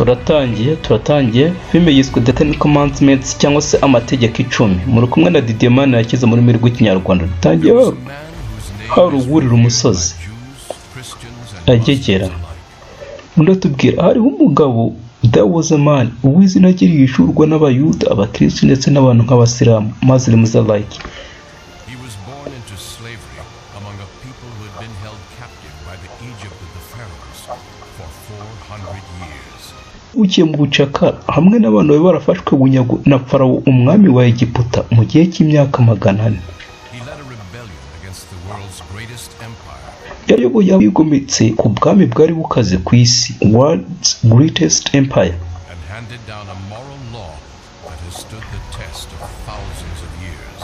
turatangiye filime yiswe The Ten Commandments cyangwa se amategeko 10 muri kumwe na Didier Mane yakize muri rurimi rw'ikinyarwanda. Dutangiye hari uwurira umusozi agegera undi atubwira hariho umugabo, there was a man uw'izina rye yishurwa n'abayuda, abakristo ndetse n'abantu nk'abasilamu, Muslims alike. He was born into slavery among a people who had been held captive by the Egypt of the pharaohs for 400 years. Ukiye mu bucakara hamwe n'abantu bari barafashwe bunyago na Farawo umwami wa Egiputa mu gihe cy'imyaka 400. Yayoboye abigometse ku bwami bwari bukaze ku isi, world's greatest empire, and handed down a moral law that has stood the test of thousands of years.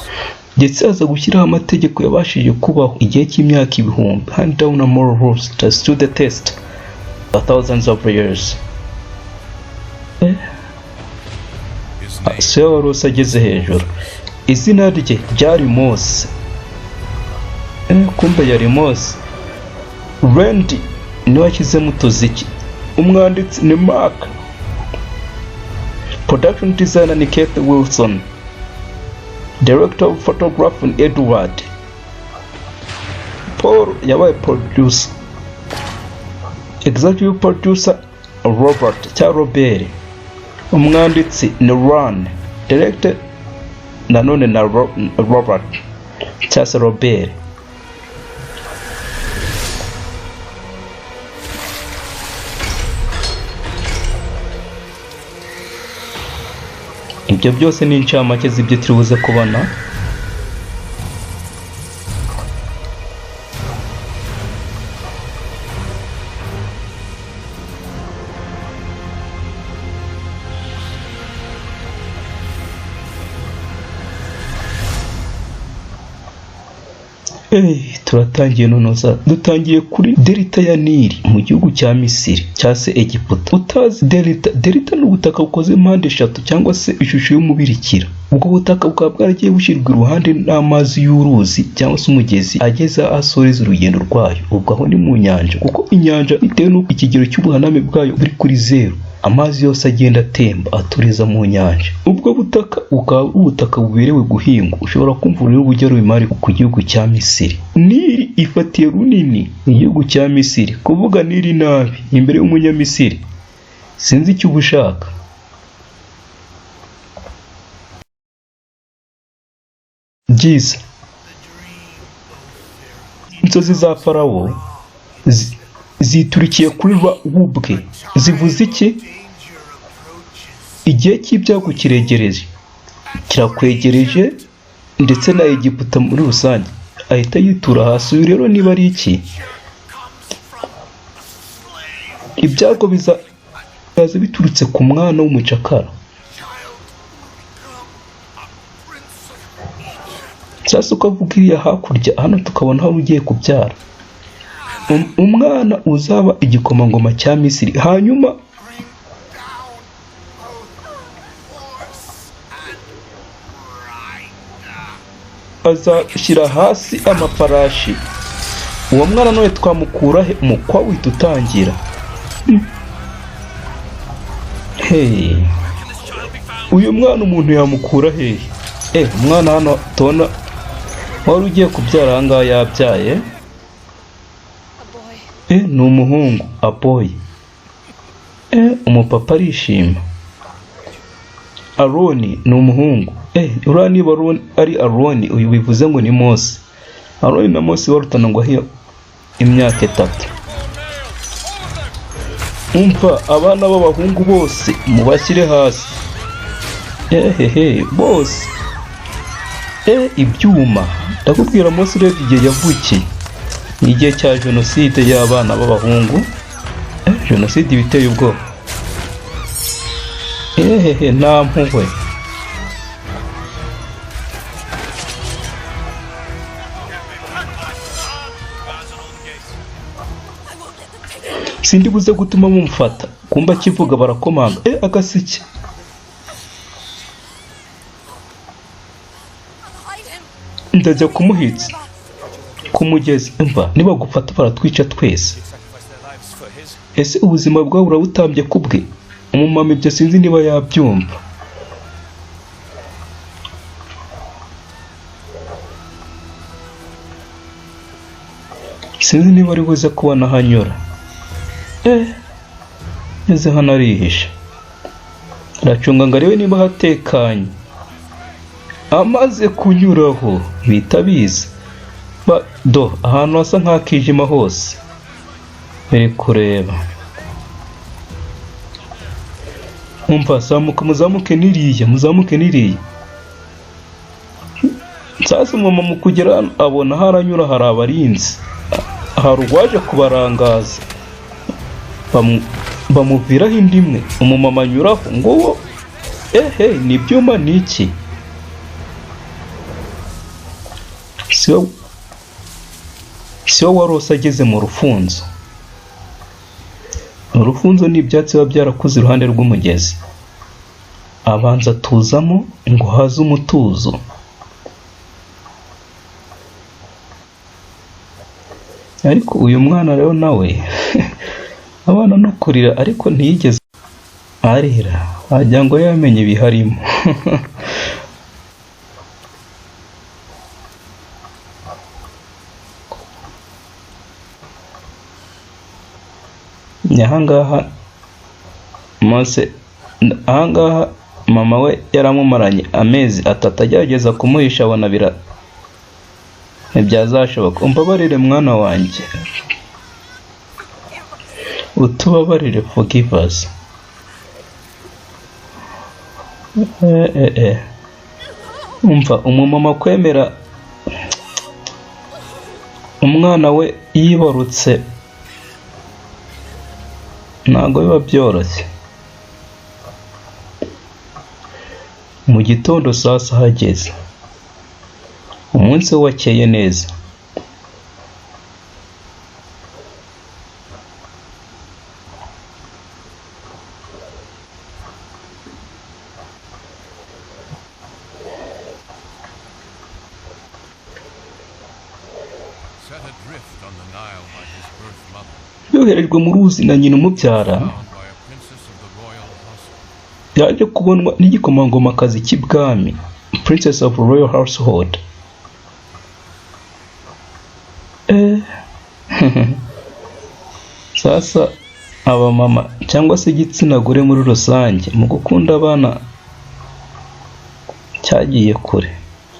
ndetse aza gushyiraho amategeko yabashije kubaho igihe cy'imyaka ibihumbi, hand down a moral laws that stood the test for thousands of years. Se warose ageze hejuru, izina rye ryari Mose. Kumbe yari Mose. Randy niwe washyizemo utuziki, umwanditsi ni Mark, production designer ni Keith Wilson, director of photography ni Edward, Paul yabaye producer, executive producer Robert, umwanditsi ni Ron, director nanone na Robert cyangwa Robert. Ibyo byose ni incamake z'ibyo turibuze kubona. Turatangiye nonoza, dutangiye kuri delta ya Nili mu gihugu cya Misiri cya se Egiputa. Utazi delta ni ubutaka bukoze impande 3 cyangwa se ishusho y'umubirikira. Ubwo butaka bukaba bwaragiye bushyirwa iruhande n'amazi y'uruzi cyangwa se umugezi ageza asoreza urugendo rwayo. Ubwo aho ni mu nyanja, kuko inyanja bitewe n'uko ikigero cy'ubuhaname bwayo buri kuri 0, amazi yose agenda atemba aturiza mu nyanja. Ubwo butaka ukaba ubutaka buberewe guhingwa. Ushobora kumva rero ubugero imari ku gihugu cya Misiri. Nili ifatiye runini igihugu cya Misiri. Kuvuga Nili nabi imbere y'umunyamisiri sinzi icyo ubushaka. Byiza, inzozi za Farawo ziturikiye kuri ubwe zivuze iki? Igihe cy'ibyago kirakwegereje ndetse na Egiputa muri rusange ahita yitura hasi. Uyu rero niba ari iki, ibyago bizaza biturutse ku mwana w'umucakara. Sasa ukavuga iriya hakurya, hano tukabona aho ugiye kubyara umwana uzaba igikomangoma cya Misiri, hanyuma azashyira hasi amafarashi. Uwo mwana none twamukura he? Umukwa wita utangira. Uyu mwana umuntu yamukura hehe? Umwana hano tubona wari ugiye kubyara ahangaha yabyaye. Ni umuhungu, a boy. Umupapa arishima. Aroni ni umuhungu. Uriya niba ari Aroni, uyu bivuze ngo ni Mose. Aroni na Mose barutana ngo ahiye imyaka 3. Umva abana b'abahungu bose mubashyire hasi. Bose. Ibyuma. Ndakubwira Mose rero igihe yavukiye ni igihe cya jenoside y'abana b'abahungu. Jenoside biteye ubwoba. Nta mpuhwe. Sindi buze gutuma mumufata. Kumba kivuga barakomanga. Agaseke. Ndajya kumuhitsa ku mugezi. Umva niba gufata baratwica twese. Ese ubuzima bwawe urabutambye kubwe? umumama ibyo sinzi niba yabyumva. Sinzi niba ari buze kubona hanyura. Neze hano arihisha. Aracunga ngo arebe niba hatekanye. Amaze kunyuraho bita biza. Ahantu hasa nk'akijima hose. Biri kureba. Umva, muzamuke niriya. Sasa umumama mu kugera abona haranyura hari abarinzi. Hari uwaje kubarangaza. Bamuviraho indi imwe. Umumama anyuraho ngo ni ibyuma niki? Siyo warose ageze mu rufunzo. Urufunzo ni ibyatsi biba byarakuze iruhande rw'umugezi. Abanza atuzamo ngo haze umutuzo. Ariko uyu mwana rero nawe abana no kurira ariko ntiyigeze arira, wagira ngo yamenye ibiharimo. Ahangaha mama we yaramumaranye amezi 3 agerageza kumuhisha abona ntibyazashoboka. Umbabarire mwana wanjye, utubabarire, forgive us. Umva, umumama kwemera umwana we yibarutse ntabwo biba byoroshye. Mu gitondo sasa hageze, umunsi we wakeye neza. Yoherejwe mu ruzi na nyina umubyara, yaje kubonwa n'igikomangomakazi cy'ibwami, Princess of Royal Household. Sasa abamama cyangwa se igitsina gore muri rusange mu gukunda abana cyagiye kure.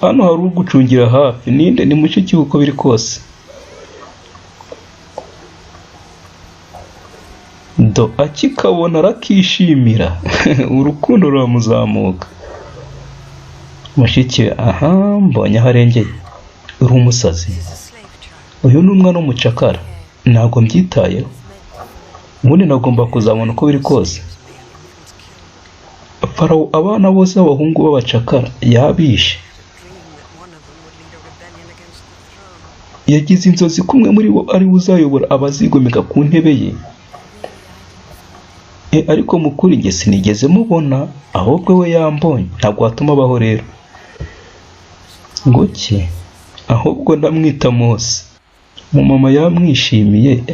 Hano hari ugucungira hafi, ninde? Ni mushiki uko biri kose. Akikabona arakishimira. Urukundo ruramuzamuka. Mushiki we, mbonye harengeye. Uri umusazi. Uyu ni umwana w'umucakara. Ntabwo mbyitayeho. Ubundi nagomba kuzabona uko biri kose. Farawo abana bose b'abahungu b'abacakara yabishe. Yagize inzozi kumwe muri bo ari uzayobora abazigomeka ku ntebe ye. Ariko mukuri nge sinigeze mubona, ahubwo we yambonye. Ntabwo watuma abaho rero. Ngoki, ahubwo ndamwita Mose. Umumama yamwishimiye.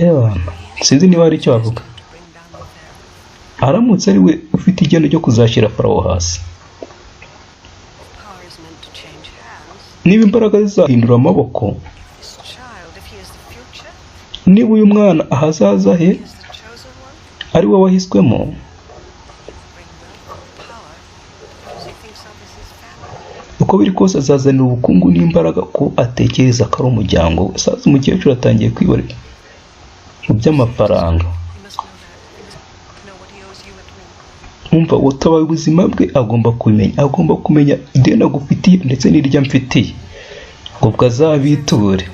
Sinzi niba ari icyo avuga. Aramutse ari we ufite igeno ryo kuzashyira Farawo hasi. Niba imbaraga zizahindura amaboko, niba uyu mwana ahazaza he ari we wahiswemo, uko biri kose azazanira ubukungu n'imbaraga ko atekereza ko ari umuryango we. Sasa umukecuru atangiye kwibarira mu by'amafaranga. Umva, utabaye ubuzima bwe agomba kumenya ideni agufitiye ndetse n'iryo amfitiye, ngo bwazabiture.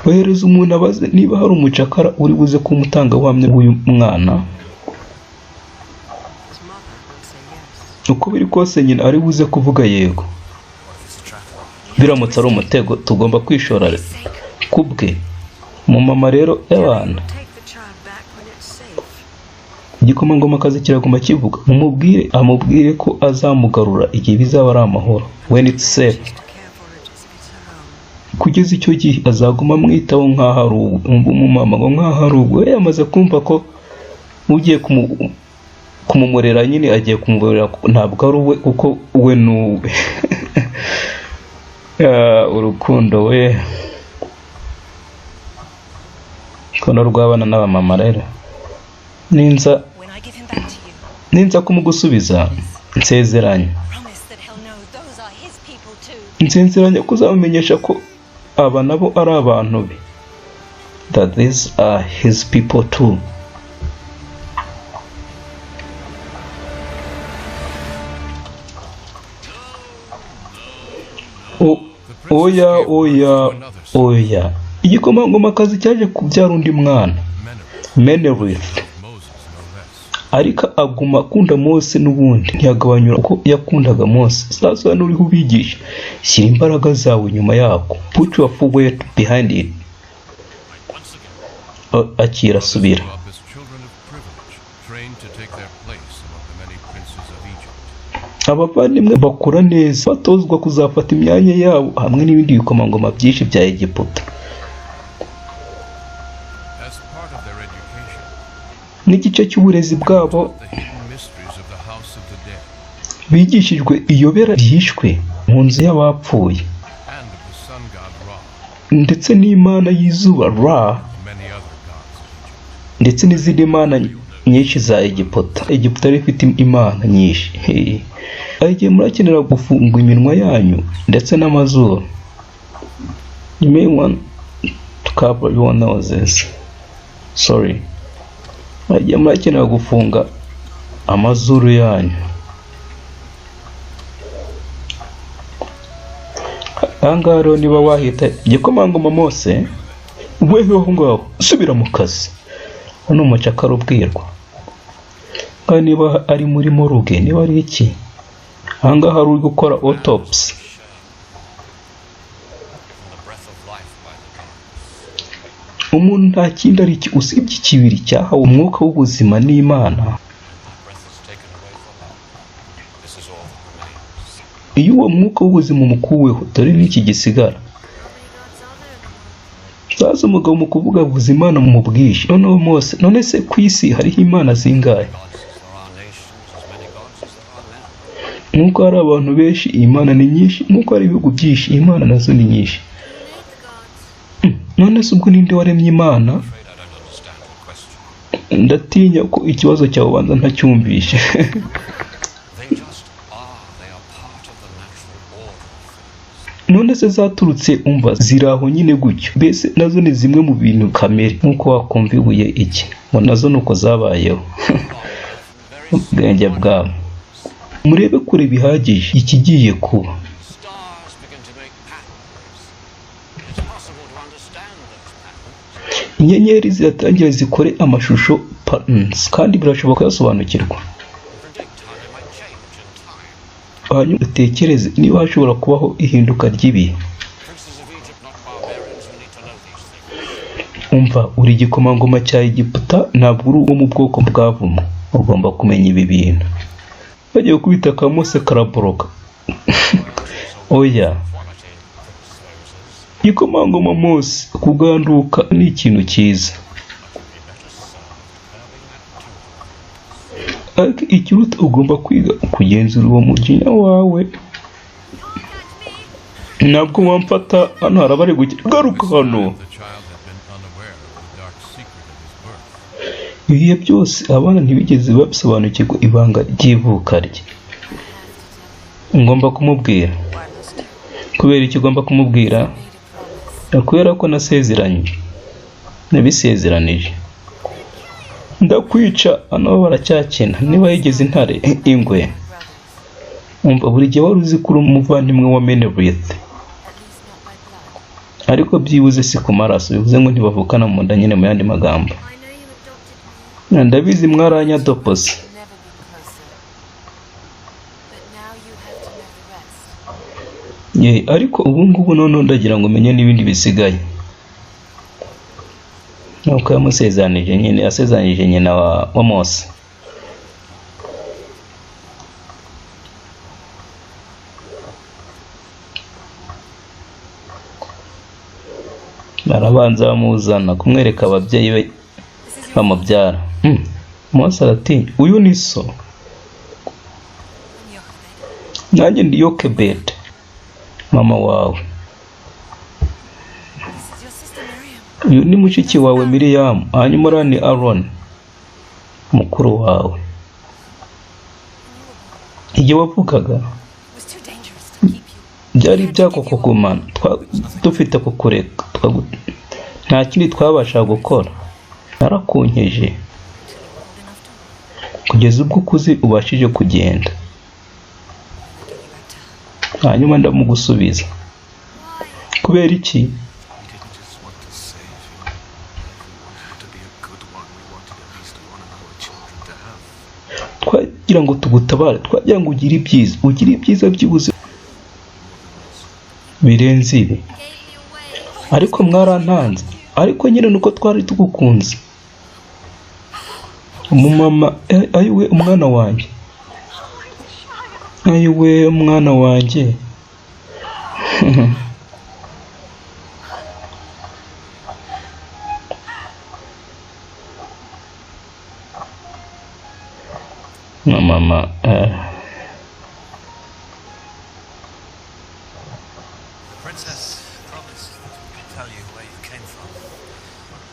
Ohereza umuntu abaze niba hari umucakara uri buze kumutanga ubuhamya bw'uyu mwana. Uko biri kose nyina ari buze kuvuga yego. Biramutse ari umutego tugomba kwishora kubwe. Umumama rero y'abana, igikomangomakazi kiragomba kivuga. Amubwire ko azamugarura igihe bizaba ari amahoro, when it's safe. kugeza icyo gihe azaguma amwitaho nk'aho ari uwe. Umumama ngo nk'aho ari uwe, yamaze kumva ko ugiye kumumurera nyine agiye kumurera ntabwo ari uwe kuko we ni uwe. Urukundo we kono rw'abana n'abamama rero ninza kumugusubiza nsezeranya kuzamumenyesha ko aba nabo ari abantu be, that these are his people too. Oya igikomangomakazi cyaje kubyara undi mwana Menelith, ariko aguma akunda Mose n'ubundi ntiyagabanyura uko yakundaga Mose. Sasa n'uriho ubigisha, shyira imbaraga zawe nyuma yako, put your full weight behind it. Akira subira. Abavandimwe bakora neza batozwa kuzafata imyanya yabo hamwe n'ibindi bikomangoma byinshi bya Egiputa. N'igice cy'uburezi bwabo bigishijwe iyobera ryishwe mu nzu y'abapfuye ndetse n'imana y'izuba Ra ndetse n'izindi mana nyinshi za Egiputa. Egiputa yari ifite imana nyinshi. Agiye murakenera gufungwa iminwa yanyu ndetse n'amazuru. You may want to cover your noses. Sorry. Agiye murakenera gufunga amazuru yanyu. Ahangaha rero niba wahita igikomangoma Mose, weho ngaho subira mu kazi. Hano umucakara ubwirwa. Kandi niba ari muri moruge, niba ari iki? Ahangaha ari gukora autopsy. Umuntu nta kindi ari iki usibye ikibiri cyahawe umwuka w'ubuzima n'Imana. Iyo uwo mwuka w'ubuzima umukuweho, dore n'iki gisigara. Sasa umugabo mu kuvuga avuza Imana mu bwinshi. Noneho Mose, none se ku isi hariho imana zingahe? Nuko hari abantu benshi, imana ni nyinshi. Nuko hari ibihugu byinshi, imana nazo ni nyinshi. None se ubwo ninde waremye Imana? Ndatinya ko ikibazo cyawe banza ntacyumvishe. None se zaturutse umva ziraho nyine gutyo. Mbese nazo ni zimwe mu bintu kamere, nkuko wakumva ibuye iki ngo nazo nuko zabayeho. Ubwenge bwabo murebe kure bihagije ikigiye kuba. Inyenyeri ziratangira zikore amashusho patterns, kandi birashoboka yasobanukirwa. Hanyuma utekereze niba hashobora kubaho ihinduka ry'ibihe. Umva, uri igikomangoma cya Egiputa, ntabwo uri uwo mu bwoko bwavumwe. Ugomba kumenya ibi bintu. Bagiye kubita ka Mose karaboroka. Oya, igikomangoma Mose kuganduka ni ikintu cyiza. Ariko ikiruta ugomba kwiga kugenzura uwo mujinya wawe. Ntabwo wamfata hano harabari garuka hano. Ibihe byose abana ntibigeze babisobanukirwa ibanga ry'ivuka rye. Ngomba kumubwira. Kubera iki ugomba kumubwira? Kubera ko nabisezeranije. Ndakwica hano baracyakina. Niba yigeze intare ingwe. Umva, buri gihe wari uzi kuri umuvandimwe wa Menelith. Ariko byibuze si ku maraso, bivuze ngo ntibavukana mu nda nyine mu yandi magambo. Ndabizi mwaranyadopose. Ariko ubu ngubu none ndagira ngo umenye n'ibindi bisigaye. Nuko yasezanije nyina wa Mose. abanza bamuzana kumwereka ababyeyi be bamubyara. Mose arati uyu ni so, nanjye ndi Yokebed mama wawe, uyu ni mushiki wawe Miriyamu, hanyuma uriya ni Aroni mukuru wawe. Igihe wavugaga byari ibyago kugumana dufite kukureka, nta kindi twabasha gukora. Narakunkeje kugeza ubwo ukuze ubashije kugenda, hanyuma ndamugusubiza. Kubera iki? Twagira ngo tugutabare, twagira ngo ugire ibyiza by'ubuzima birenze ibi, ariko mwarantanze. Ariko nyine nuko twari tugukunze. Umumama, ayiwe umwana wanjye, ayiwe umwana wanjye. Mama,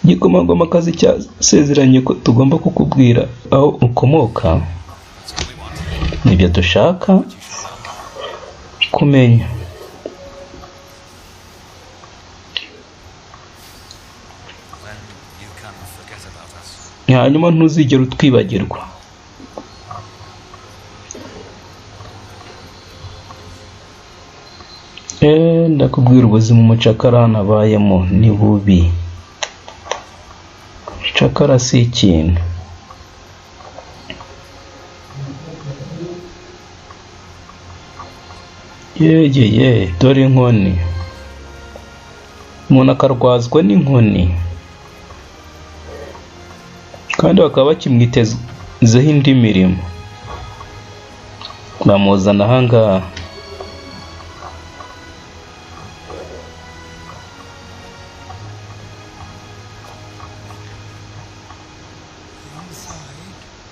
Igikomangomakazi cyasezeranye ko tugomba kukubwira aho ukomoka. Nibyo dushaka kumenya. Hanyuma ntuzigera utwibagirwa. Ndakubwira ubuzima umucakara nabayemo ni bubi. Cakara si ikintu. Dore inkoni. Umuntu akarwazwa n'inkoni, kandi bakaba bakimwitezeho indi mirimo. Bamuzana ahangaha.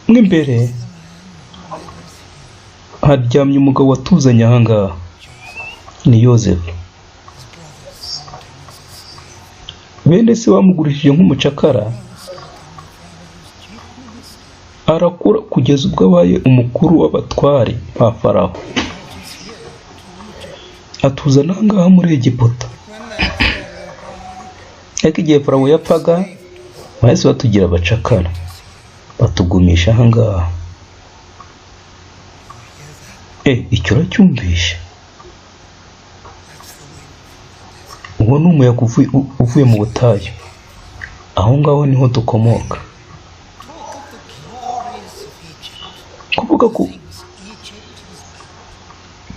Imbere haryamye umugabo watuzanye ahangaha, ni Yozefu. Bene se bamugurishije nk'umucakara, arakura kugeza ubwo abaye umukuru w'abatware ba Farawo. Atuzana ahangaha muri Egiputa. Ariko igihe Farawo yapfaga, bahise batugira abacakara, batugumisha ahangaha. Icyo uracyumvisha? Uwo ni umuyaga uvuye mu butayu. Aho ngaho niho dukomoka.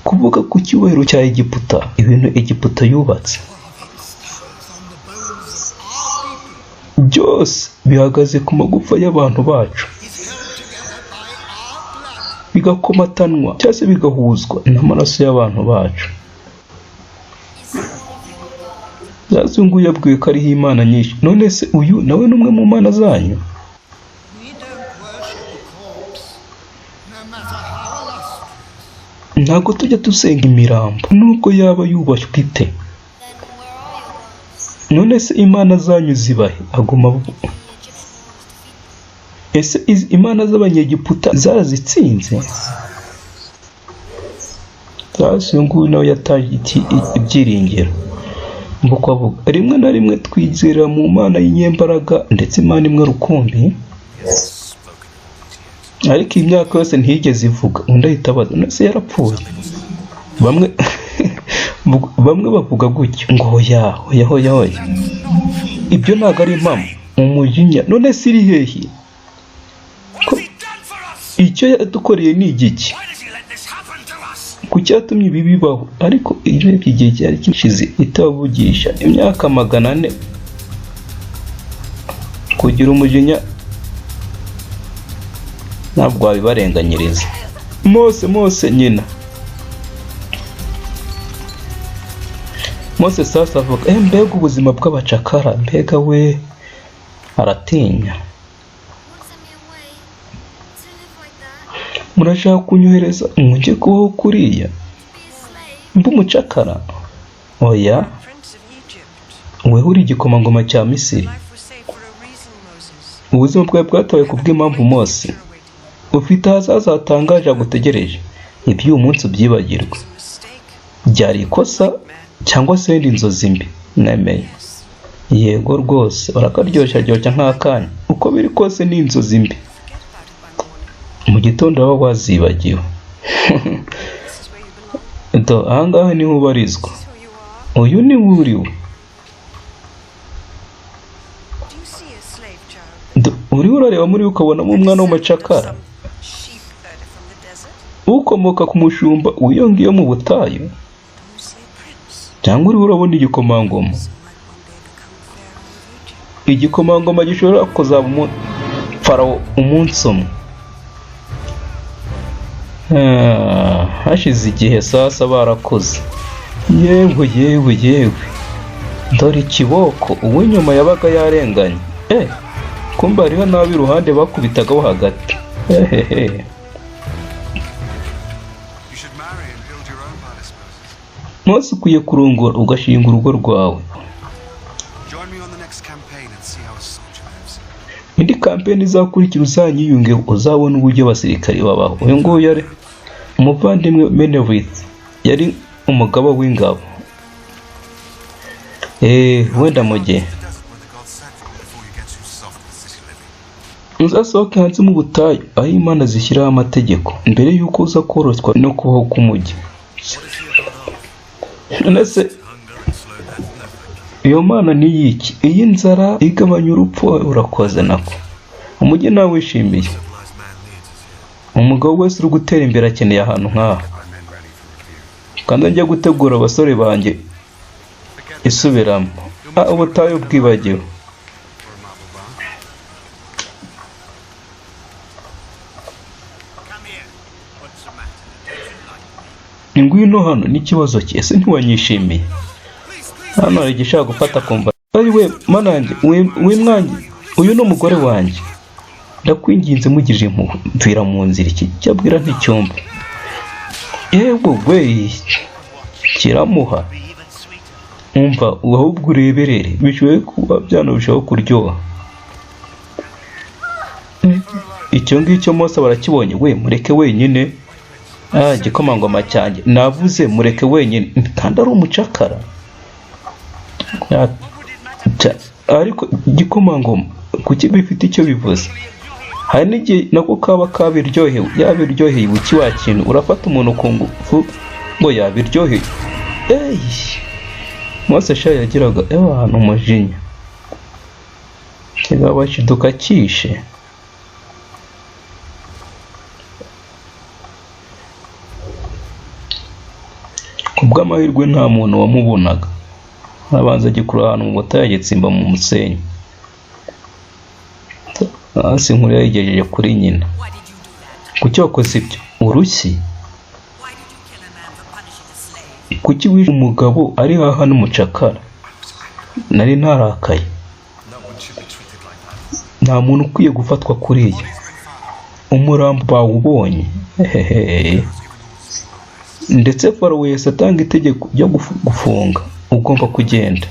Kuvuga ku cyubahiro cya Egiputa, ibintu Egiputa yubatse byose bihagaze ku magufa y'abantu bacu, bigakomatanwa cyangwa se bigahuzwa n'amaraso y'abantu bacu. Yazungu yabwiwe ko ariho imana nyinshi. None se uyu nawe ni umwe mu mana zanyu? Ntabwo tujya dusenga imirambo nubwo yaba yubashywe ite. None se imana zanyu zibahe? Aguma. Ese imana z'abanyegiputa zarazitsinze? Yazungu nawe yataye ibyiringiro. Mbuko avuga rimwe na rimwe twizera mu mana y'inyembaraga ndetse imana imwe rukumbi. Ariko imyaka yose ntiyigeze ivuga. Undi ahita abaza, nase yarapfuye? Bamwe bavuga gutyo ngo hoya. Ibyo ntabwo ari impamo, umujinya. None se iri hehe? Icyo yadukoreye ni igiki? Ku cyatumye ibi bibaho? Ariko irebye igihe cyari kishize itavugisha imyaka 400 kugira umujinya ntabwo wabibarenganyiriza. Mose nyina Mose sasa avuga mbega ubuzima bw'abacakara, mbega we aratinya. Murashaka kunyohereza njye kubaho kuriya mba umucakara? Oya, wewe uri igikomangoma cya Misiri. Ubuzima bwawe bwatawe kubw'impamvu Mose. Ufite ahazaza hatangaje agutegereje. Iby'uyu munsi ubyibagirwa. Byari ikosa cyangwa se wenda inzozi mbi? Nemeye. Yego rwose, urakaryoshya nk'akanya. Uko biri kose ni inzozi mbi. Mu gitondo waba wazibagiwe. Ahangaha niho ubarizwa. Uyu ni uriwe. Uriho urareba muri ukabonamo umwana w'umucakara ukomoka ku mushumba wiyongiye mu butayu, cyangwa uriho urabona igikomangoma? Igikomangoma gishobora kuzaba Farawo umunsi umwe. Hashize igihe sasa barakoze. Yewe dore ikiboko uw'inyuma yabaga yarenganye. Kumbe hariho n'abo iruhande bakubitagaho hagati. Mose ukwiye kurongora ugashinga urugo rwawe. Indi kampeni izakurikira uzanyiyungeho, uzabona uburyo abasirikari babaho. Uyu nguyu yari umuvandimwe Menevith, yari umugaba w'ingabo. Wenda mu gihe uzasohoke hanze mu butayu aho Imana zishyiraho amategeko mbere y'uko uza koroshywa no kubaho k'umujyi. Nese iyo Mana ni yiki? Iyi nzara igabanya urupfu urakoze nako. Umujyi nawe wishimiye. Umugabo wese uri gutera imbere akeneye ahantu nk'aha. Kandi njya gutegura abasore banjye isubiramo. Ubutayu bwibagiwe. Ngwino hano n'ikibazo cye, ese ntiwanyishimiye? Hano hari igishaka gufata kumva. We manange, we mwange, uyu ni umugore wanjye. Ndakwinginze mugirire impuhwe, mvira mu nzira, iki cyabwira nticyumva. We kiramuha. Umva ahubwo ureberere, bishoboye kuba byanarushaho kuryoha. Icyo ngicyo Mose barakibonye. We mureke wenyine. Igikomangoma cyanjye navuze mureke wenyine, kandi ari umucakara. Ariko igikomangoma kuki bifite icyo bivuze? Hari n'igihe nako kaba kabiryohewe, yabiryoheye uki wa kintu urafata umuntu ku ngufu ngo yabiryoheye. Mose sha yagiraga ahantu umujinya, kigaba kiduka kishe. Kubw'amahirwe nta muntu wamubonaga. Abanza agikura ahantu mu butayu agitsimba mu musenyi. Hasi inkuru yayigejeje kuri nyina. Kuki wakoze ibyo? Urushyi? Kuki wishe umugabo ari haha n'umucakara? Nari ntarakaye. Nta muntu ukwiye gufatwa kuriya. Umurambo bawubonye. Ndetse Farawo yese atanga itegeko ryo gufunga. Ugomba kugenda.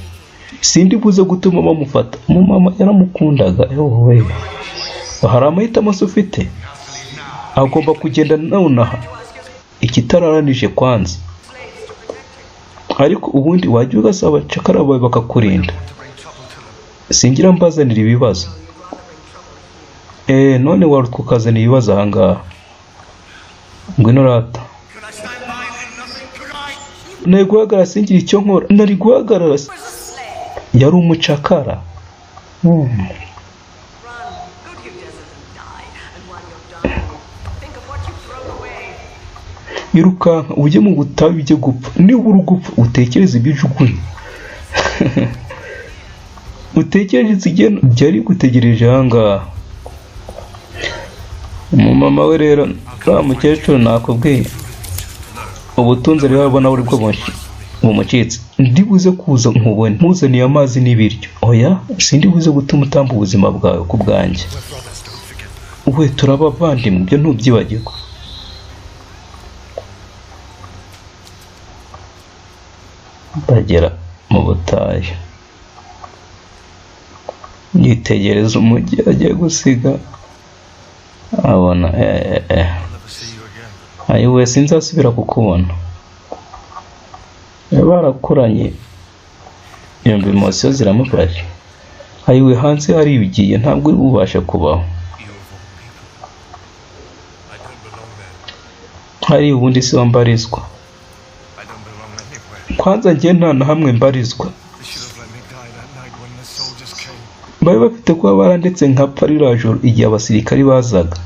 Sindi buze gutuma bamufata. Mama yaramukundaga. Hari amahitamo se ufite? Agomba kugenda nonaha. Ikitararanije kwanza. Ariko ubundi wajya ugasaba abacakara bawe bakakurinda. Singira mbazanira ibibazo. None wari kukazana ibibazo ahangaha. Ngwino rata. Nari guhagarara singira icyo nkora. Nari guhagarara. Yari umucakara. Irukanka ujye mu butayu ujye gupfa. Niba uri gupfa utekereze ibyo ujugunye. Utekereze igeno byari gutegereje ahangaha. Umumama we rero nta mukecuru nakubwiye. Ubutunzi rero abona buri bwo umucitse ndibuze kuza nkubone muzaniye amazi n'ibiryo. Oya sindibuze gutuma utamba ubuzima bwawe ku bwanjye. We turabavandimwe ibyo ntubyibagirwa. Bagera mu butayu yitegereza umujyi agiye gusiga abona ayiwe sinzasubira kukubona. Barakuranye yumva emosiyo ziramufashe. Ayiwe hanze hari ibigiye ntabwo uri bubashe kubaho. Hari ubundi si wambarizwa. Kwanza njye nta na hamwe mbarizwa. Bari bafite kuba barandetse nkapfa ririya joro igihe abasirikari bazaga.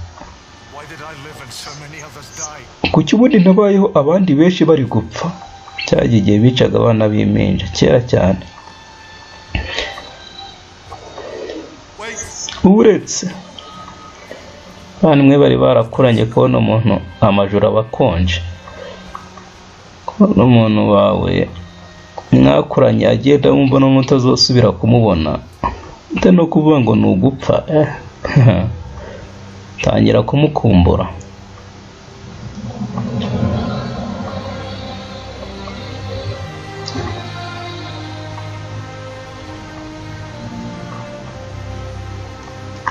Kuki ubundi nabayeho abandi benshi bari gupfa? Cyagiye igihe bicaga abana b'impinja kera cyane. Uretse mwe bari barakuranye kubona umuntu amajoro abakonje. N'umuntu wawe mwakuranye agenda wumva no mutazosubira kumubona. Nte no kuvuga ngo nugupfa tangira kumukumbura.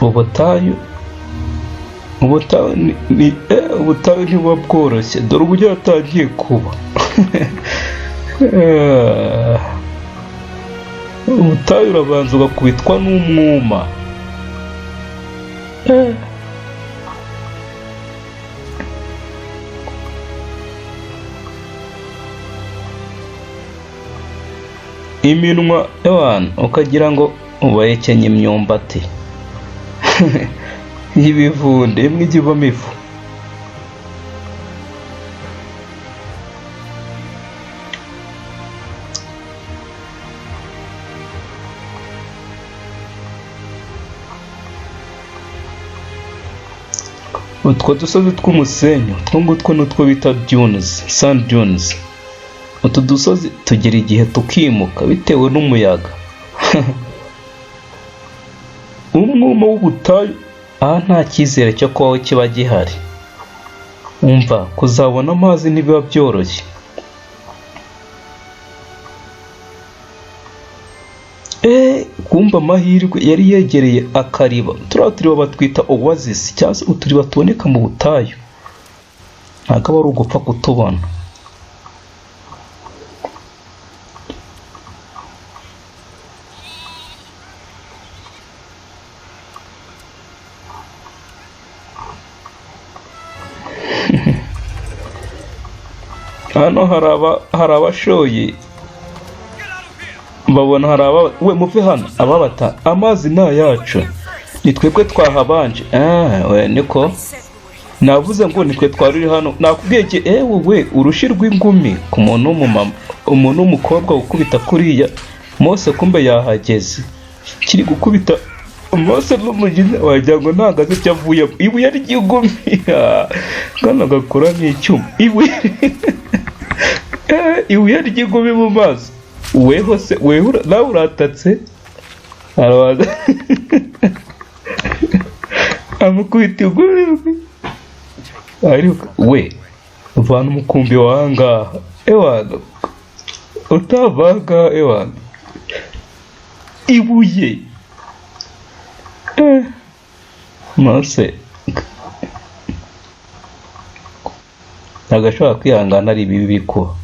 Ubutayu ntibuba bworoshye dore uburyo yatangiye kuba. Ubutayu urabanza ugakubitwa n'umwuma. Iminwa y'abantu ukagira ngo ubahekenye imyumbati y'ibivunde imwe ijya ivamo ifu. Utwo dusozi tw'umusenyi utwo ngutwo n'utwo bita dunes, sand dunes. Utu dusozi tugira igihe tukimuka bitewe n'umuyaga. Umwuma w'ubutayu aha nta cyizere cyo kubaho kiba gihari. Umva kuzabona amazi ntibiba byoroshye. Kumva amahirwe yari yegereye akariba. Turiya turiba batwita oasis cyangwa se uturiba tuboneka mu butayu. Ntabwo aba ari ugupfa kutubona. Hano hari abashoye babona hari we muve hano ababata amazi nta yacu ni twebwe twahabanje. We niko navuze ngo nitwe twaruri hano nakubwiye wowe urushi rw'ingumi ku muntu w'umumama umuntu w'umukobwa gukubita kuriya Mose kumbe yahageze kiri gukubita Mose n'umugizi wagira ngo ntagaze icyo avuye ibuye ry'ingumi kana gakora nk'icyuma ibuye ry'ingumi mu maso. Weho se weho nawe uratatse arabaza amukubita ingumi ariko we uvana umukumbi wanga ewana utavaga ewana ibuye Mose nagashobora kwihangana ari ibi bikuba.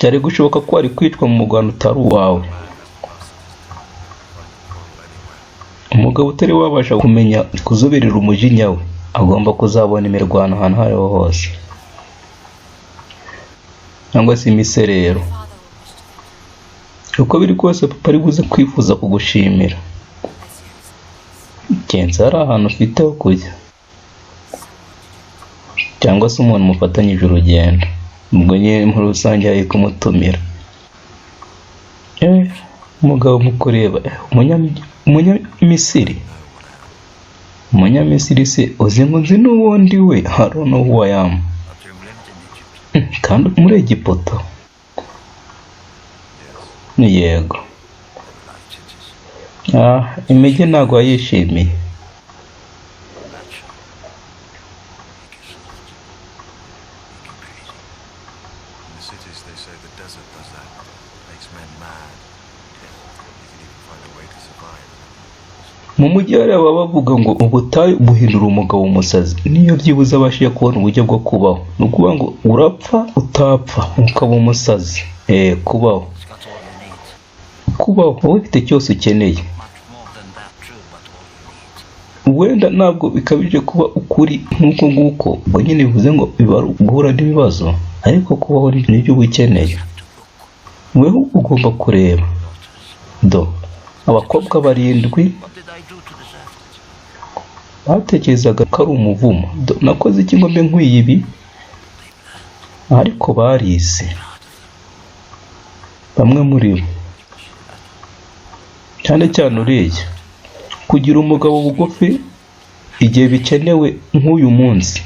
Byari gushoboka ko ari kwicwa mu muganda utari uwawe. Umugabo utari wabasha kumenya kuzoberera umujinya we agomba kuzabona imirwano ahantu hariho hose cyangwa se imiserero. Uko biri kose papa ari buze kwifuza kugushimira. Kenza hari ahantu ufite ho kujya cyangwa se umuntu mufatanyije urugendo ubwo nyine muri rusange ari kumutumira. Umugabo mukureba umunyamisiri Umunyamisiri se uzi ngo nzi n'ubundi we, I don't know who I am. But you lived in Egypt. Kandi muri Egiputa. Yes. Yego. Life changes. Imijyi ntabwo wayishimiye. Nature. Make you soft. Make you crazy. In the cities, they say the desert does that. Makes men mad. Yeah. You can even find a way to survive. Mu mujyi hariya baba bavuga ngo ubutayu buhindura umugabo umusazi, niyo byibuze abashije kubona uburyo bwo kubaho. Ni ukuvuga ngo urapfa utapfa ukaba umusazi. Kubaho. It's got all you need. Kubaho wowe ufite cyose ukeneye. Much more than that, true, but all you need. Wenda ntabwo bikabije kuba ukuri nk'uko nguko, ubwo nyine bivuze ngo biba ari guhura n'ibibazo, ariko kubaho nibyo uba ukeneye. Wewe ugomba kureba. Abakobwa 7 What did I do to deserve it? batekerezaga ko ari umuvumo. Nakoze iki ngo mbe nkwiye ibi? Ariko barize. Bamwe muri bo. Cyane cyane uriya. Kugira umugabo bugufi igihe bikenewe nk'uyu munsi.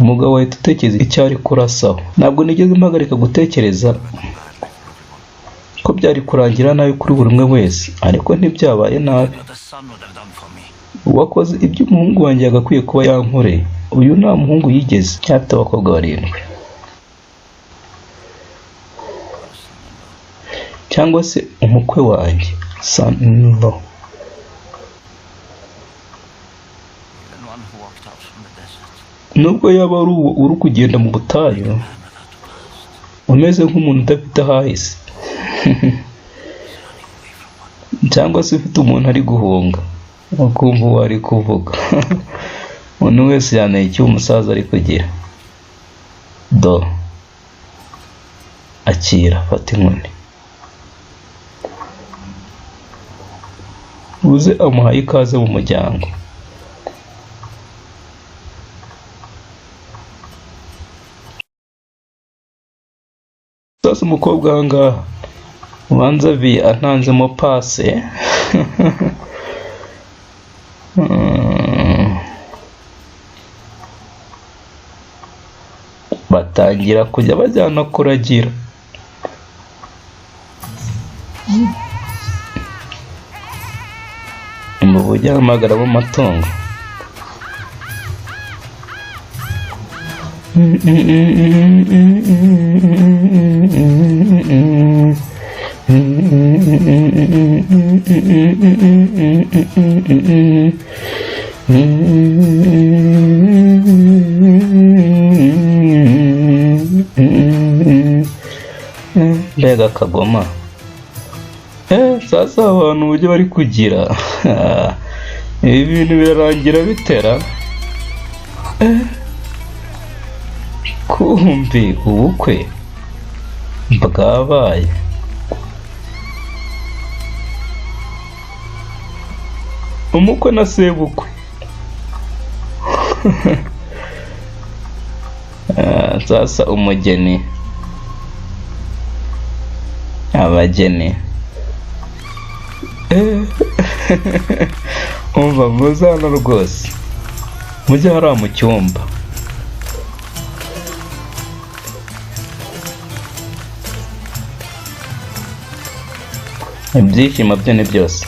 Umugabo wahita utekereza icyo ari kurasaho. Ntabwo nigeze mpagarika gutekereza ko byari kurangira nabi kuri buri umwe wese, ariko ntibyabaye nabi. What the sun would have done for me. Uwakoze ibyo umuhungu wanjye yagakwiye kuba yankoreye. Uyu nta muhungu yigeze. Afite abakobwa 7. Cyangwa se umukwe wanjye, son-in-law. Even one who walked out from the desert. Nubwo yaba ari uwo uri kugenda mu butayu, Man without a past. umeze nk'umuntu udafite ahahise. Cyangwa se ufite umuntu ari guhunga, ukumva uwo ari kuvuga. Umuntu wese yanaye icyo umusaza ari kugira. Akira, fata inkoni. Uze amuhaye ikaze mu muryango. Sasa umukobwa ahangaha ubanza vi antanzemo pase. Batangira kujya bajyana kuragira. Mu bujyanamagara bw'amatungo. Mbega kagoma. Sasa abantu uburyo bari kugira. Ibi bintu birarangira bitera. Kumbi ubukwe bwabaye. Umukwe na sebukwe. Sasa umugeni, abageni. Umva muzana rwose. Mujye hariya mu cyumba. Ibyishimo byo ni byose.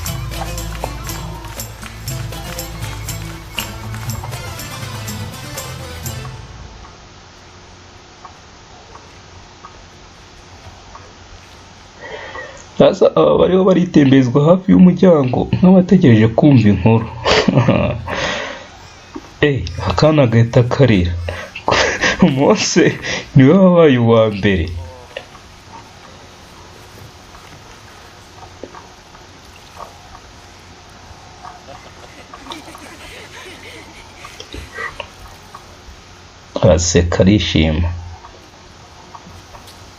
Sasa aba bariho baritembezwa hafi y'umuryango nk'abategereje kumva inkuru. Akana gahita karira. Mose niwe wabaye uwa mbere. Araseka arishima.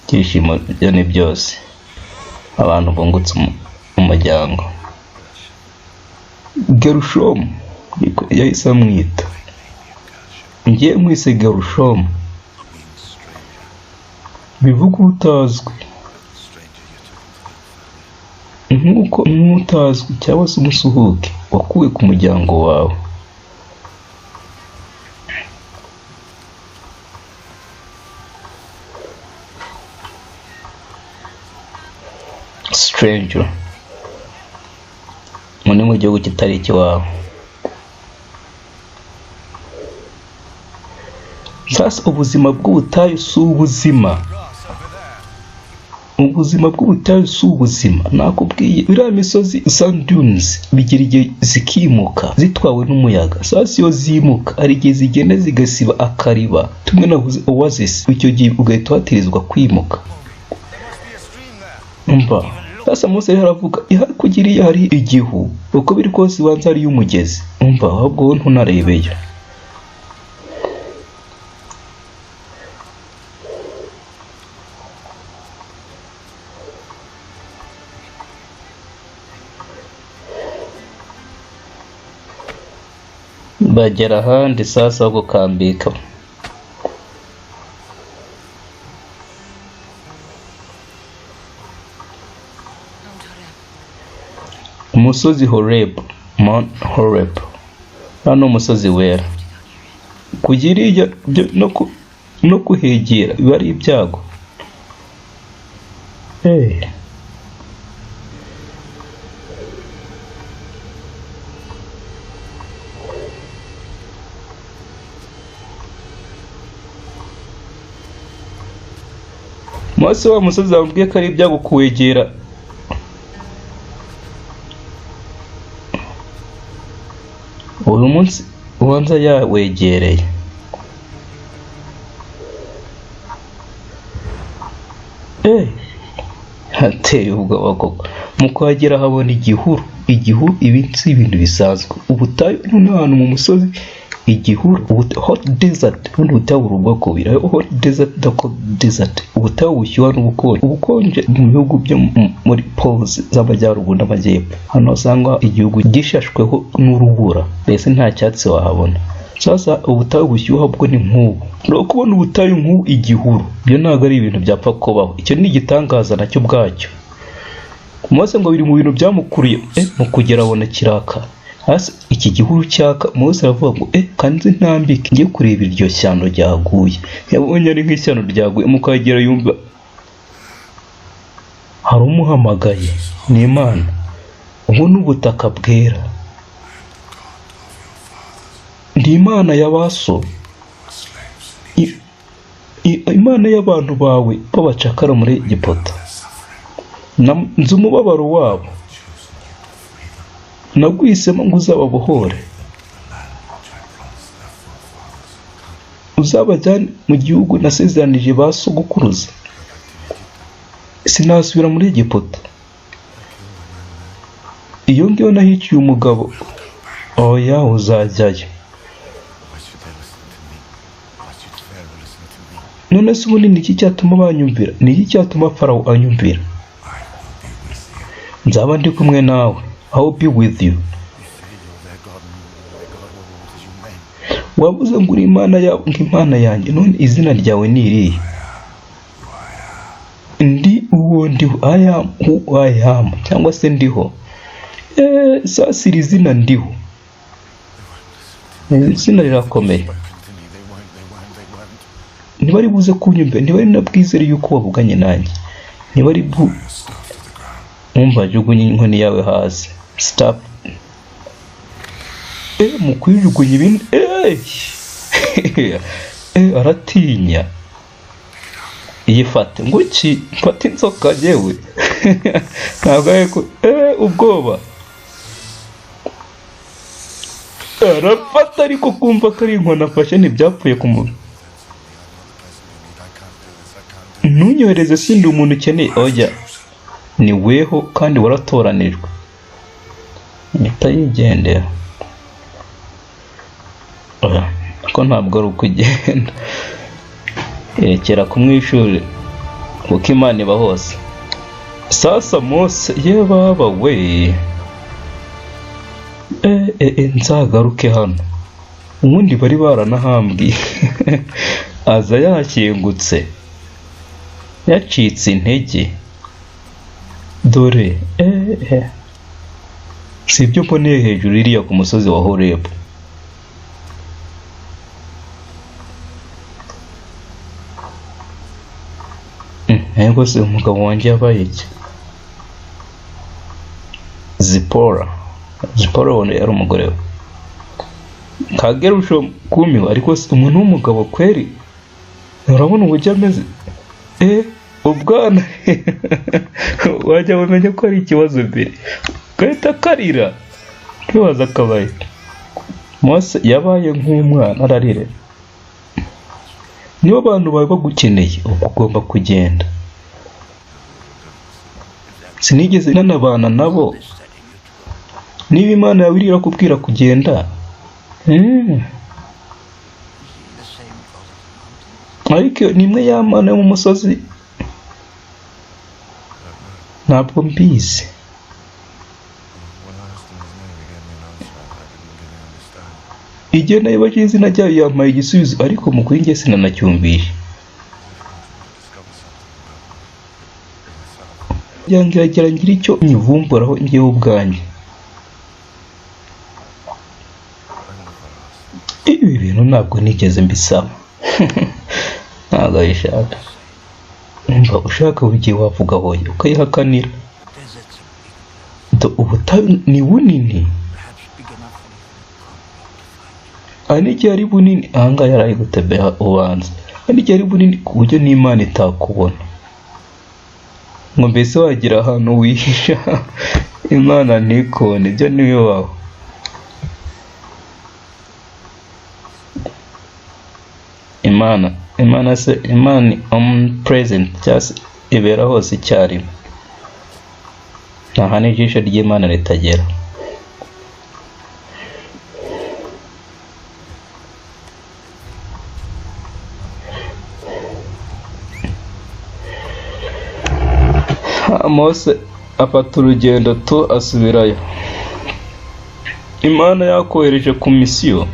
Ibyishimo byo ni byose. Abantu bungutse umuryango. Gerushomu yahise amwita. Ngiye mwise Gerushomu. bivuga utazwi. nk'uko nk'utazwi cyangwa se umusuhuke wakuwe ku muryango wawe. Stranger muri mu gihugu kitari ikiwawe. Sasa ubuzima bw'ubutayu si ubuzima. Ubuzima bw'ubutayu si ubuzima. Nakubwiye biriya misozi sand dunes bigira igihe zikimuka zitwawe n'umuyaga. Sasa iyo zimuka hari igihe zigenda zigasiba akariba tumwe navuze oasis, icyo gihe ugahita watirizwa kwimuka. Umva sasa Mose haravuga ihakugiriye hari igihu uko biri kose banza ari y'umugezi. Umva ahubwo ntunarebeye. Bagera ahandi sasa ho gukambika. Umusozi Horeb, Mount Horeb. Hano umusozi wera. Kugiriya no kuhegera biba ari ibyago. Mose wa musozi wambwiye ko ari ibyago kuwegera. Uyu munsi ubanza yawegereye. Hateye ubwoba koko. Mu kuhagera habona igihuru. Igihuru ibi si ibintu bisanzwe. Ubutayu none ahantu mu musozi igihuru, hot desert, ubundi ubutayu urubwoko bira hot desert, desert, ubutayu bushyuha n'ubukonje. Ubukonje mu bihugu byo muri poles z'amajyaruguru n'amajyepfo, hano usanga igihugu gishashweho n'urubura, mbese nta cyatsi wahabona. Sasa ubutayu bushyuha bwo ni nk'ubu. No kubona ubutayu nk'ubu igihuru, byo ntabwo ari ibintu byapfa kubaho. Icyo ni igitangaza nacyo bwacyo. Mose ngo biri mu bintu byamukuriye mu kugera abona kiraka. Hasi iki gihuru cyaka Mose aravuga ngo kanze ntambike ngiye kureba iryo shyano ryaguye. Yabonye ari nk'ishyano ryaguye, mukagera yumva hari umuhamagaye ni Imana. Ubu n'ubutaka bwera. Ndi Imana y'abaso, Imana y'abantu bawe babacakara muri Egiputa. Nzi umubabaro wabo, nagwisemo ngo uzababohore, uzabajyane mu gihugu nasezeranije ba sogokuruza. Sinasubira muri Egiputa. Iyo ngiyo nahiciye umugabo, oya uzajyayo. None se ubundi ni iki cyatuma banyumvira? Ni iki cyatuma Farawo anyumvira? Nzaba ndi kumwe nawe. I will be with you. Wavuze ngo uri Imana yanjye, none izina ryawe ni irihe? Ndi uwo ndiho, I am who I am, cyangwa se ndiho. Sasa iri zina ndiho, izina rirakomeye. Ntibari buze kunyumva, ntibari nabwizere yuko wavuganye nanjye, ntibari umva jugunye inkoni yawe hasi. Stop. Mu kwijugunya ibintu aratinya. Yifate ngo ki mfate inzoka yewe. Ntabwo ariko ubwoba. Arafata ariko kumva ko ari inkoni afashe ntibyapfuye ku muntu. Ntunyohereze sindi umuntu ukeneye, oya ni weho kandi waratoranijwe. Nitayigendera. Ko ntabwo ari ukugenda. Erekera kumwishuri kuko Imana iba hose. Sasa Mose ye baba we. Nzagaruke hano. Ubundi bari baranahambwiye. Aza yakingutse, yacitse intege. dore si ibyo mboneye hejuru iriya ku musozi wa Horebu. Ego se umugabo wanjye yabaye iki? Zipora wone yari umugore we. Kagerusho kumiwe, ariko se umuntu w'umugabo kweri, urabona uburyo ameze? Ubwana wajya wamenya ko ari ikibazo mbere, gahita karira kibaza akabaye. Mose yabaye nk'umwana ararire. Niba abantu bawe bagukeneye ugomba kugenda. Sinigeze nanabana nabo. Niba Imana yawe irakubwira kugenda, ariko nimwe ya Mana yo mu musozi, ntabwo mbizi. Igihe nayibaje izina ryayo yampaye igisubizo, ariko mu kuri njye sinanacyumvishe. Ngira icyo nyivumburaho njyewe ubwanjye. Ibi bintu ntabwo nigeze mbisaba. Ntabwo abishaka. Umva ushaka buri gihe wavuga hoya ukayihakanira. Ubutayu ni bunini. N'igihe ari bunini, ahangaha yari ari gutembera ubanza. N'igihe ari bunini ku buryo n'Imana itakubona. Ngo mbese wagira ahantu wihisha Imana ntikone, ibyo niwe wawe. Imana omnipresent, cyangwa se ibera hose icyarimwe. Nta hantu ijisho ry'Imana ritagera. Mose afata urugendo asubirayo. Imana yakohereje ku misiyo.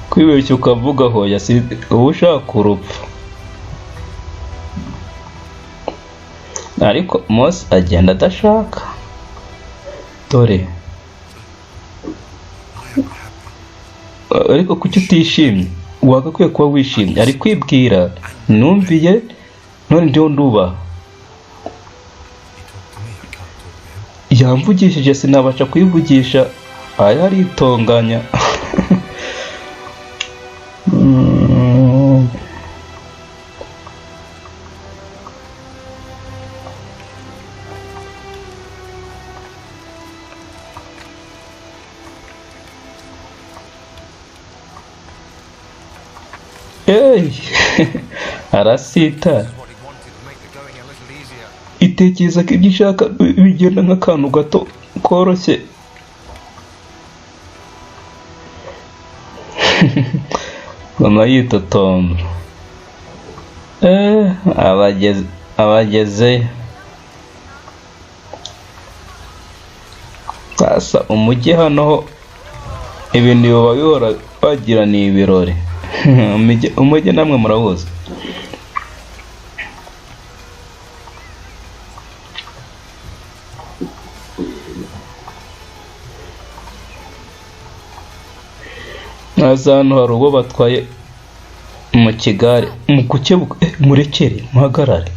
Kwibeshya ukavuga hoya si uba ushaka urupfu. Ariko Mose agenda adashaka. Dore ariko kuki utishimye? Wagakwiye kuba wishimye. Ari kwibwira, numviye none ndiho nduba. Yamvugishije sinabasha kuyivugisha, aritonganya. Arasita. Itekereza ko ibyo ishaka bigenda nk'akantu gato koroshye. Mama yitotomba. Abageze. Sasa umujyi hano ho ibintu biba bihora bagira ni ibirori. Umujyi namwe murahuza. Naza hano hari uwo batwaye mu kigare, mu kukebuka. Murekere muhagarare.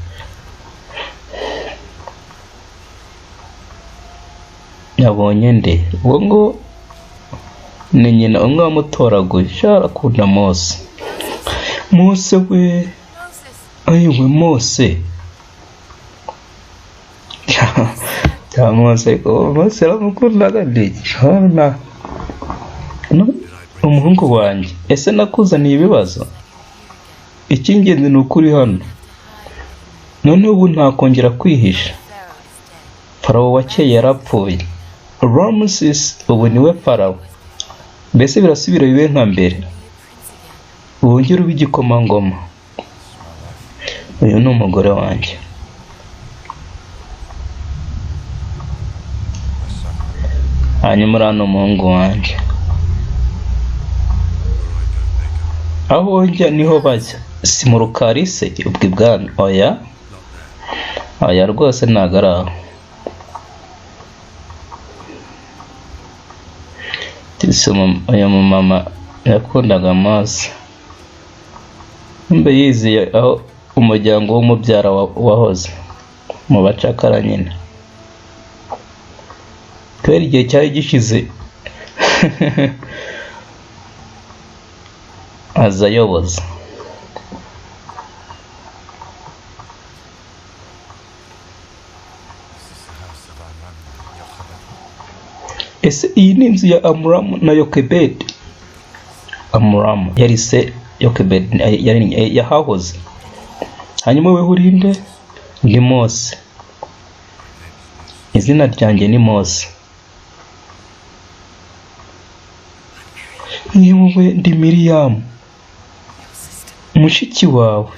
Yabonye nde? Uwo ngo ni nyina umwe wamutoraguye. Sharakunda Mose. Mose we. Ayiwe Mose. Ya Mose aramukundaga ndetse. Umuhungu wanjye, ese nakuzaniye ibibazo? Icy'ingenzi ni ukuri hano. None ubu ntakongera kwihisha. Farawo wa kera yarapfuye. Ramses ubu niwe Farawo. Mbese birasubira bibe nka mbere. Wongere ube igikomangoma. Uyu ni umugore wanjye. Hanyuma uriya ni umuhungu wanjye. aho njya niho bajya, si mu Rukari se ubwo ibwami? Oya rwose ntago ari aho. Uyu mumama yakundaga Mose, mbe yiziye aho umuryango w'umubyara wahoze mu bacakara nyine, kubera igihe cyari gishize aza ayoboza. Ese iyi ni inzu ya Amuramu na Yokebedi? Amuramu yari se, Yokebedi yari yahahoze. Hanyuma weho urinde? Ndi Mose. Izina ryanjye ni Mose. Yewe ndi Miriyamu, mushiki wawe.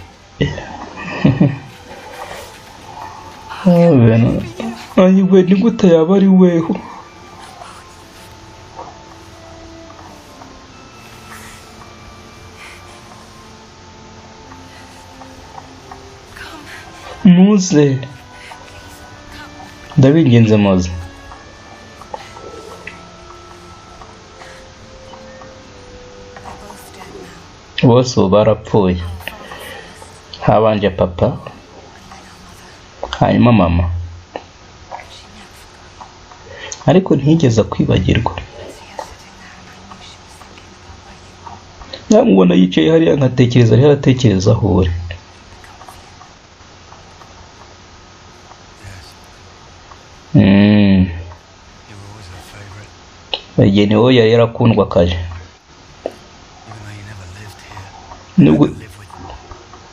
Ayiwe ni gute yaba ari weho? Muze, ndabinginze muze. Bose ubu barapfuye, habanje papa, hanyuma mama, ariko ntiyigeze kwibagirwa. Namubona yicaye hariya nkatekereza ariho aratekereza aho uri. Igihe ni wowe yari yarakundwa kaje,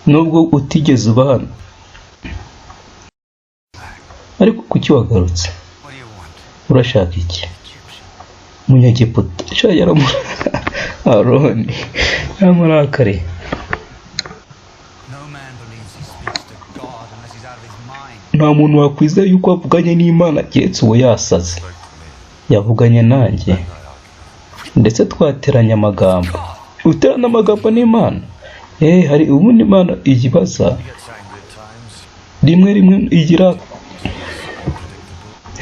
nubwo utigeze uba hano, ariko kuki wagarutse? Urashaka iki? Munyagiputa sha Aroni yamurakare. Nta muntu wakwizera yuko avuganye n'Imana keretse uwo yasaze. Yavuganye nanjye ndetse twateranya amagambo. Uterana amagambo n'Imana? Hari ubundi Imana iyibaza rimwe igira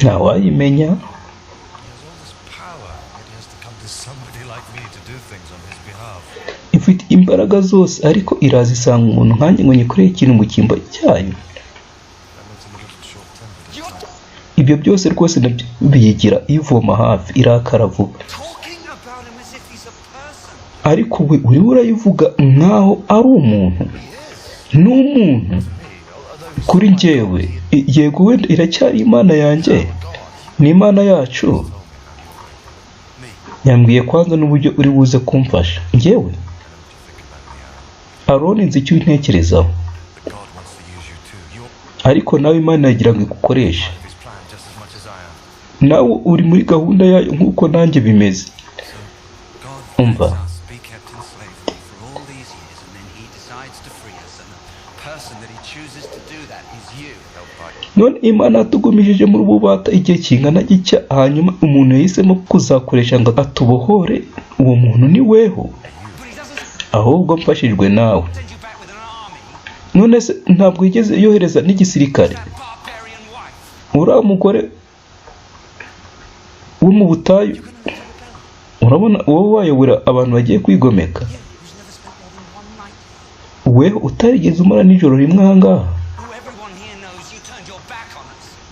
ntawayimenya. Ifite imbaraga zose ariko iraza isanga umuntu nkanjye ngo nyikoreye ikintu mu cyimbo cyayo. Ibyo byose rwose biyigira ivoma hafi, irakara vuba. Ariko we uri urayivuga nkaho ari umuntu. Ni umuntu kuri njyewe. Yego wenda iracyari Imana yanjye, ni Imana yacu. Yambwiye kwanza n'uburyo uri buze kumfasha njyewe. Aroni nzi icyo untekerezaho, ariko nawe Imana yagira ngo igukoreshe. Nawe uri muri gahunda yayo nk'uko nanjye bimeze. Umva, none Imana yatugumishije muri ububata igihe kingana gitya, hanyuma umuntu yahisemo kuzakoresha ngo atubohore. Uwo muntu ni weho, ahubwo mfashijwe nawe. None se ntabwo yigeze yohereza n'igisirikare? Uriya mugore wo mu butayu, urabona wowe wayobora abantu bagiye kwigomeka? Weho utarigeze umara nijoro rimwe ahangaha?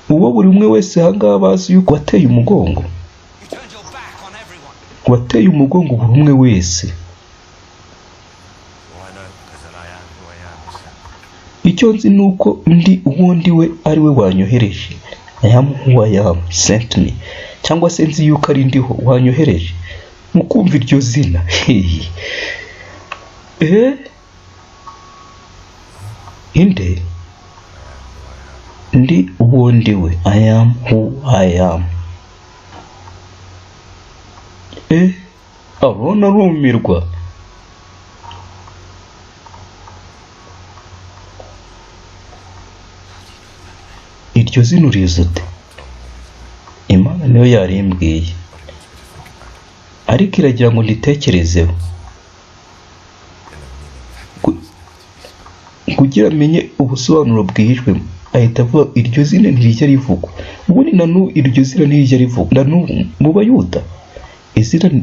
Uwo buri umwe wese ahangaha bazi yuko wateye umugongo? Wateye umugongo buri umwe wese. Icyo nzi ni uko ndi uwo ndi we, ari we wanyohereje. I am who I am, sent me. Cyangwa se nzi yuko ari ndiho wanyohereje. Mukumva iryo zina. Inde? Ndi uwo ndi we. I am who I am. Arona rumirwa. Iryo zina urizi ute? Imana niyo yarimbwiye, ariko iragira ngo nditekerezeho. kugira amenye ubusobanuro bwihishwemo ahita avuga iryo zina ntirijya rivugwa. Ubundi na n'ubu iryo zina ntirijya rivugwa, na n'ubu mu Bayuda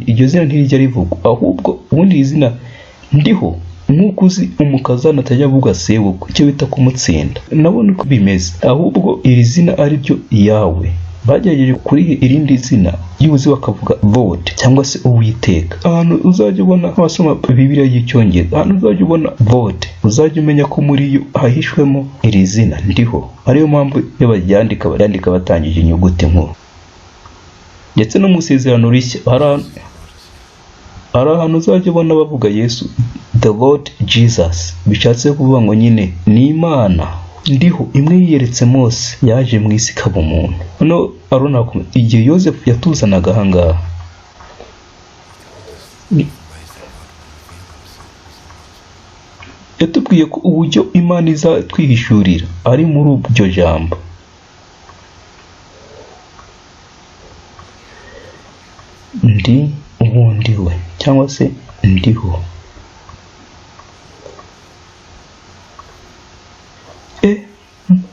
iryo zina ntirijya rivugwa, ahubwo ubundi izina Ndiho nk'uko uzi umukazana atajya avuga sebukwe, icyo bita kumutsinda, nabo niko bimeze, ahubwo iri zina ari ryo Yawe. Bagerageje kuri irindi zina y'ubuzi bakavuga God cyangwa se Uwiteka. Ahantu uzajya ubona abasoma Bibiliya y'Icyongereza, ahantu uzajya ubona God, uzajya umenya ko muri yo hahishwemo iri zina Ndiho. Ariyo mpamvu iyo baryandika batangije inyuguti nkuru. Ndetse no mu Isezerano Rishya hari ahantu uzajya ubona bavuga Yesu the Lord Jesus, bishatse kuvuga ngo nyine ni Imana Ndiho imwe yiyeretse Mose yaje mu isi ikaba umuntu. Hano Aroni igihe Yosefu yatuzanaga ahangaha yatubwiye ko uburyo Imana izatwihishurira ari muri ubwo jambo. Ndi ubundi we cyangwa se Ndiho.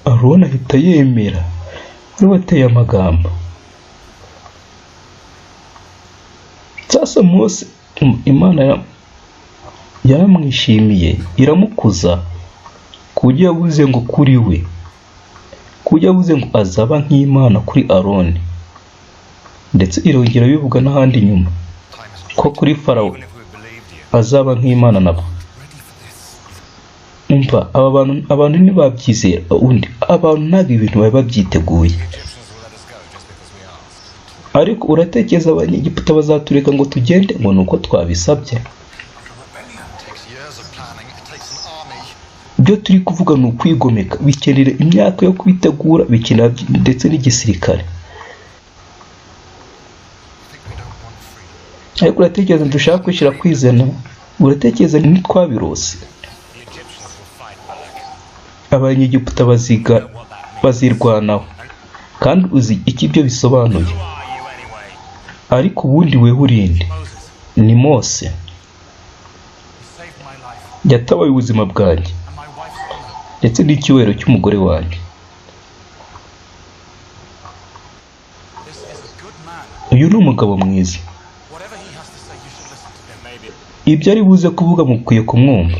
Aroni ahita yemera, ari wateye amagambo. Sasa Mose Imana yaramwishimiye iramukuza kujya yavuze ngo kuri we, kujya yavuze ngo azaba nk'Imana kuri Aroni, ndetse irongera bivuga n'ahandi nyuma ko kuri Farawo azaba nk'Imana nabo. Umva abantu ntibabyizera, undi abantu ntabwo ibintu baba babyiteguye. Ariko uratekereza Abanyegiputa bazatureka ngo tugende ngo nuko twabisabye? Ibyo turi kuvuga ni ukwigomeka, bikenera imyaka yo kwitegura, bikenera ndetse n'igisirikare. Ariko uratekereza dushaka kwishyira kwizana, uratekereza ntitwabirose? Abanyegiputa bazirwanaho kandi uzi iki ibyo bisobanuye. Ariko ubundi wewe urinde ni Mose yatabaye ubuzima bwanjye ndetse n'icyubahiro cy'umugore wanjye. Uyu ni umugabo mwiza, ibyo ari buze kuvuga mukwiye kumwumva.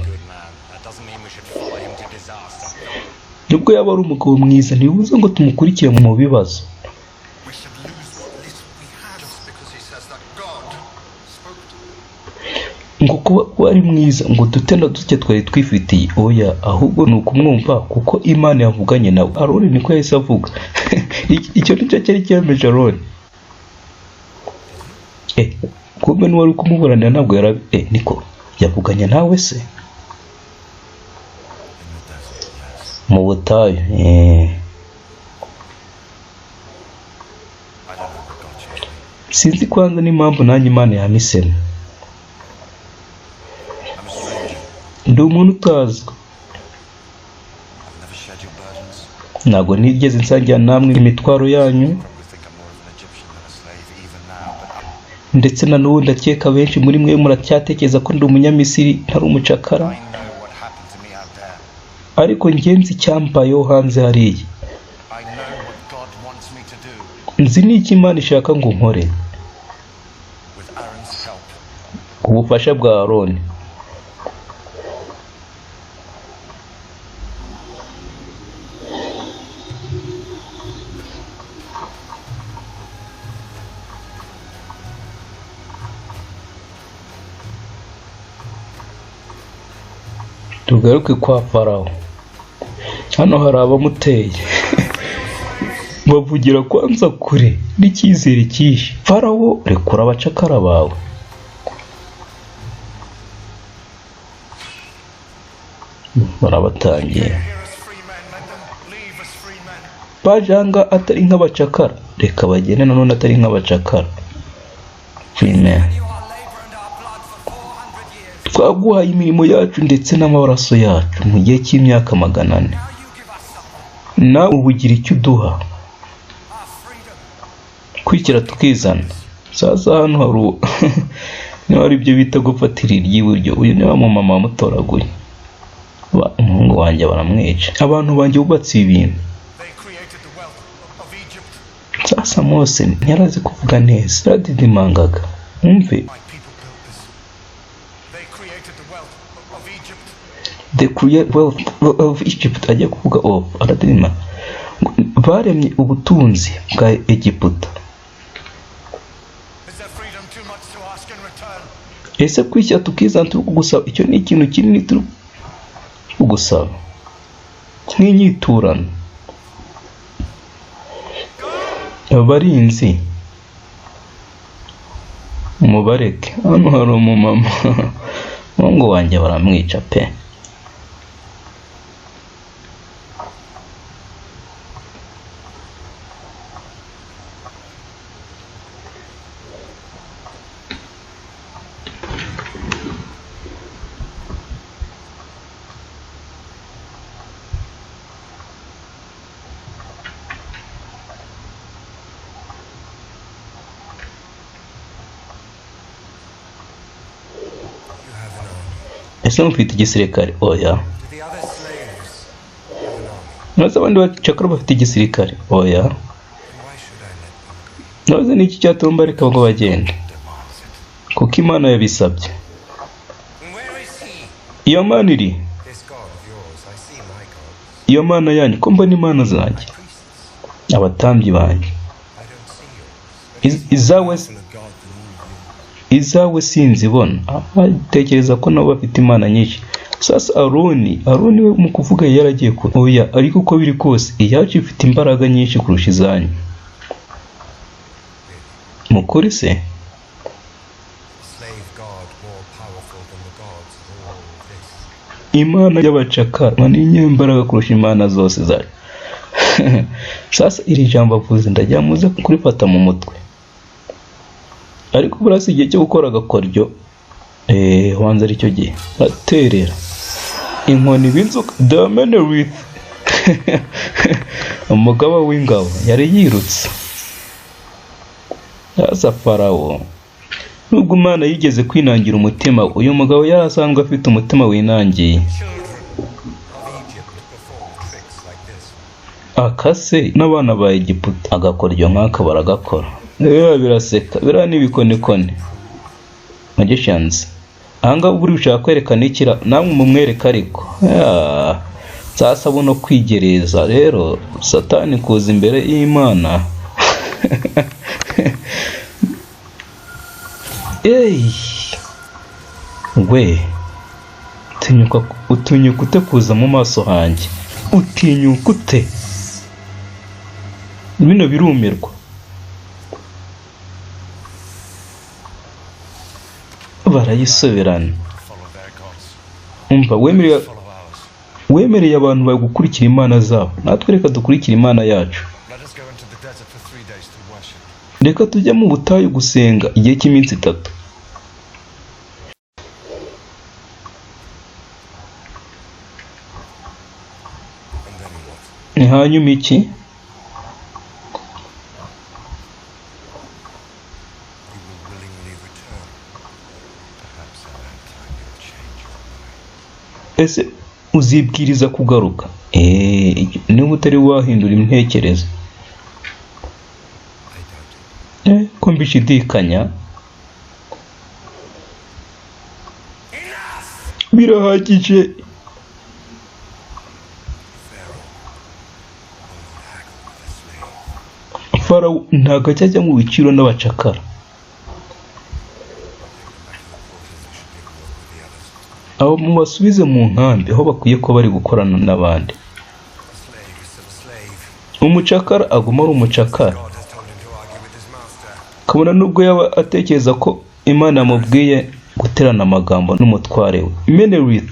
Nubwo yaba ari umugabo mwiza ntibivuze ngo tumukurikire mu bibazo. Ngo kuba ari mwiza ngo dute na duke twari twifitiye, oya, ahubwo ni ukumwumva kuko Imana yavuganye nawe. Aroni niko yahise avuga. Icyo nicyo cyari cyemeje Aroni. Kumbe n'uwari kumuburanira ntabwo niko yavuganye nawe se mu butayu. Sinzi kwanza n'impamvu nanjye Imana yamisemo. Ndi umuntu utazwi, ntabwo nigeze nsangira namwe imitwaro yanyu, ndetse na n'ubu ndakeka benshi muri mwe muracyatekereza ko ndi umunyamisiri ntari umucakara. Ariko ngenzi icyambayeho hanze hariya, nzi n'iki Imana ishaka ngo nkore ku bufasha bwa Aroni. Tugaruke kwa Farawo. Hano hari abamuteye bavugira kwanza kure n'icyizere cyinshi. Farawo, rekura abacakara bawe. Barabatangiye. Bajanga atari nk'abacakara, reka bagende nanone atari nk'abacakara. Freeman. Twaguhaye imirimo yacu ndetse n'amaraso yacu mu gihe cy'imyaka 400. Nawe ubugira icyo uduha. Kwikira tukizana. Sasa hano haru niba ari ibyo bita gufatira iry'iburyo, uyu ni wa mama wamutoraguye. umuhungu wanjye baramwica, abantu banjye bubatse ibintu. They created the wealth of Egypt. Sasa Mose ntiyarazi kuvuga neza, yaradidimangaga. Umve, My people built this. They created the wealth of Egypt. the create wealth of Egypt, ajya kuvuga of, aradidima. Baremye ubutunzi bwa Egiputa. Is there freedom too much to ask in return? Ese kwishyira tukizana turi kugusaba, icyo ni ikintu kinini turi kugusaba nk'inyiturano. Abarinzi mubareke, hano hari umumama umuhungu wanjye baramwica pe. Ese mufite igisirikare? Oya. Do the other slaves have an army? Naze abandi bacakara bafite igisirikare? Oya. Then why should I let them go? Naze niki cyatuma mbareka ngo bagende? Demands it. Kuko Imana yabisabye. Where is he? Iyo Mana iri, This God of yours, I see my gods. iyo Mana yanyu, ko mbona imana zanjye, Priests, abatambyi banjye. I don't see yours. Izawe Full of God than all of you. izawe sinzibona. Tekereza ko nabo bafite imana nyinshi. Sasa Aroni we mu kuvuga yaragiye ku oya, ariko uko biri kose iyacu ifite imbaraga nyinshi kurusha izanyu. Mukuri se? Slave God more powerful than the gods of all this. Imana y'abacakara ni inyembaraga kurusha imana zose zayo. Sasa iri jambo avuze ndajya muze kurifata mu mutwe. Ariko burasi igihe cyo gukora agakoryo wanze aricyo gihe aterera inkoni b'inzoka damene with umugaba w'ingabo yari yirutse. Sasa Farawo nubwo Imana yigeze kwinangira umutima, uyu mugabo yari asanzwe afite umutima winangiye. Children of Egypt perform tricks like this. Akase n'abana ba Egiputa agakoryo nk'aka baragakora. Biraseka, biriya n'ibikonikoni magicians. Ahangaha buri ushaka kwerekana ikira namwe mumwereka ariko sasa buno kwigereza rero Satani kuza imbere y'Imana. We utinyuka ute kuza mu maso hanjye? Utinyuka ute? Bino birumirwa. Barayisoberana. Follow their gods. Umva Follow ours. wemereye abantu bagukurikira imana zabo, natwe reka dukurikira imana yacu. Let us go into the desert for 3 days to worship. Reka tujye mu butayu gusenga igihe cy'iminsi 3. And then what? Hanyuma iki? You will willingly return. Perhaps at that time you'll change your mind. Ese uzibwiriza kugaruka? Niba utari wahindura intekerezo. I doubt it. Ko mbishidikanya. Birahagije. Farawo ntabwo ajya mu biciro n'abacakara. Abo mubasubize mu nkambi aho bakwiye ko bari gukorana n'abandi. A slave is still a slave. Umucakara aguma ari umucakara. God has told him to argue with his master. Kabona nubwo yaba atekereza ko Imana yamubwiye guterana amagambo n'umutware we. Menelith